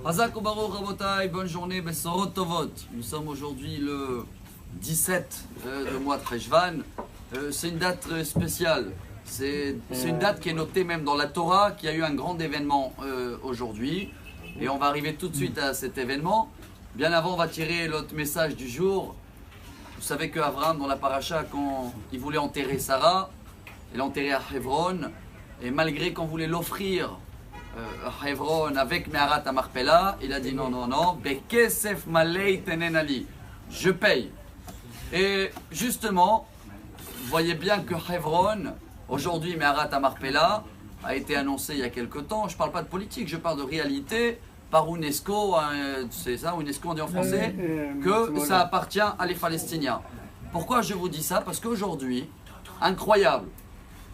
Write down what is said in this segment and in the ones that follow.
Hazak Baruch Rabotai, bonne journée, Bessorot Tovot. Nous sommes aujourd'hui le 17 du mois de Cheshvan. C'est une date spéciale. C'est une date qui est notée même dans la Torah, qui a eu un grand événement aujourd'hui. Et on va arriver tout de suite à cet événement. Bien avant, on va tirer l'autre message du jour. Vous savez qu'Abraham, dans la paracha, quand il voulait enterrer Sarah, il l'a enterré à Hebron. Et malgré qu'on voulait l'offrir à Hebron avec Meharat Amarpela, il a dit non, non, non, Bekesef Malei Tenenali, je paye. Et justement, vous voyez bien que Hebron, aujourd'hui Meharat Amarpela, a été annoncé il y a quelque temps. Je ne parle pas de politique, je parle de réalité par UNESCO, c'est ça, UNESCO on dit en français, que ça appartient à les Palestiniens. Pourquoi je vous dis ça? Parce qu'aujourd'hui, incroyable,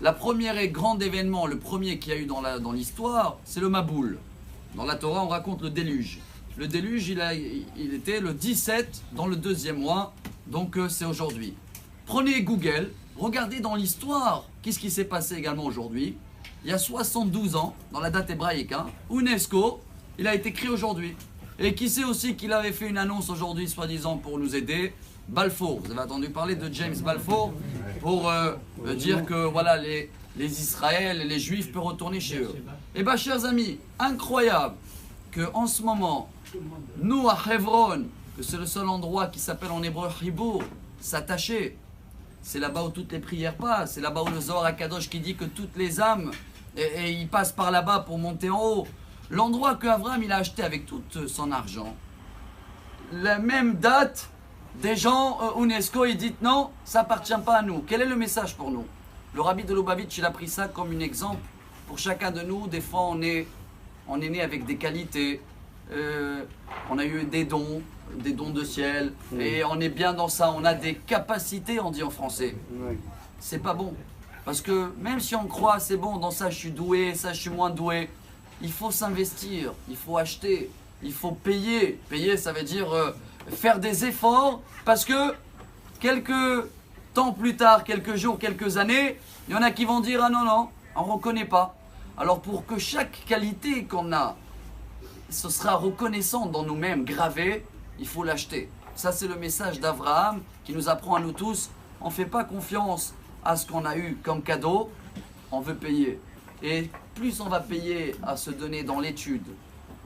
la première et grand événement, le premier qu'il y a eu dans l'histoire, c'est le Maboul. Dans la Torah, on raconte le déluge. Le déluge, il était le 17 dans le deuxième mois, donc c'est aujourd'hui. Prenez Google, regardez dans l'histoire, qu'est-ce qui s'est passé également aujourd'hui. Il y a 72 ans, dans la date hébraïque, UNESCO, il a été créé aujourd'hui. Et qui sait aussi qu'il avait fait une annonce aujourd'hui, soi-disant, pour nous aider? Balfour, vous avez entendu parler de James Balfour pour dire que voilà, les Israël et les Juifs peuvent retourner chez eux. Eh bien, chers amis, incroyable qu'en ce moment, nous à Hebron, que c'est le seul endroit qui s'appelle en hébreu Hibour, s'attacher, c'est là-bas où toutes les prières passent, c'est là-bas où le Zohar HaKadosh qui dit que toutes les âmes, et ils passent par là-bas pour monter en haut. L'endroit que Abraham il a acheté avec tout son argent, la même date, des gens, UNESCO, ils disent non, ça appartient pas à nous. Quel est le message pour nous? Le rabbi de Lubavitch, il a pris ça comme un exemple pour chacun de nous. Des fois, on est né avec des qualités, on a eu des dons de ciel, et on est bien dans ça. On a des capacités, on dit en français. C'est pas bon. Parce que même si on croit, c'est bon, dans ça je suis doué, ça je suis moins doué, il faut s'investir, il faut acheter, il faut payer. Payer, ça veut dire faire des efforts, parce que quelques temps plus tard, quelques jours, quelques années, il y en a qui vont dire ah non, non, on ne reconnaît pas. Alors pour que chaque qualité qu'on a, ce sera reconnaissant dans nous-mêmes, gravé, il faut l'acheter. Ça c'est le message d'Abraham qui nous apprend à nous tous, on ne fait pas confiance à ce qu'on a eu comme cadeau, on veut payer. Et plus on va payer à se donner dans l'étude,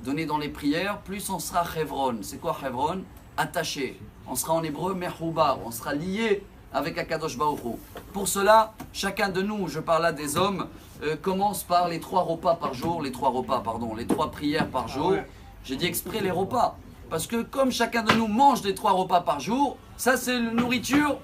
donner dans les prières, plus on sera Hebron. C'est quoi Hebron? Attaché. On sera en hébreu Mehoubar, on sera lié avec Akadosh Baruch Hu. Pour cela, chacun de nous, je parle là des hommes, commence par les 3 repas par jour, les 3 prières par jour. J'ai dit exprès les repas, parce que comme chacun de nous mange les 3 repas par jour, ça c'est la nourriture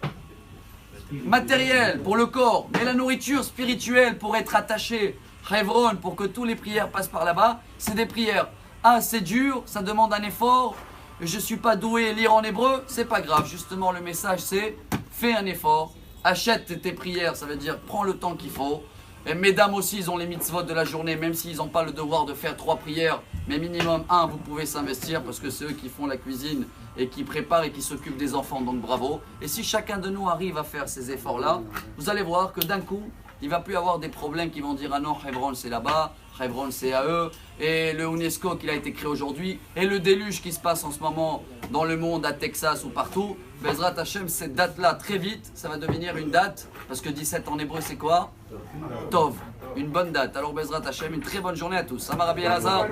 matérielle pour le corps, mais la nourriture spirituelle pour être attaché, Hebron, pour que toutes les prières passent par là-bas, c'est des prières. Ah, c'est dur, ça demande un effort, je ne suis pas doué à lire en hébreu, c'est pas grave. Justement, le message c'est, fais un effort, achète tes prières, ça veut dire prends le temps qu'il faut. Et mesdames aussi, ils ont les mitzvot de la journée, même s'ils n'ont pas le devoir de faire 3 prières, mais minimum 1, vous pouvez s'investir, parce que c'est eux qui font la cuisine et qui préparent et qui s'occupent des enfants, donc bravo. Et si chacun de nous arrive à faire ces efforts-là, vous allez voir que d'un coup, il ne va plus avoir des problèmes qui vont dire ah non, Hebron c'est là-bas, Hebron c'est à eux, et le UNESCO qui a été créé aujourd'hui, et le déluge qui se passe en ce moment dans le monde, à Texas ou partout. Bezrat Hashem, cette date-là, très vite, ça va devenir une date, parce que 17 en hébreu c'est quoi? Tov, une bonne date. Alors Bezrat Hashem, une très bonne journée à tous. Amar Rabbi Elazar.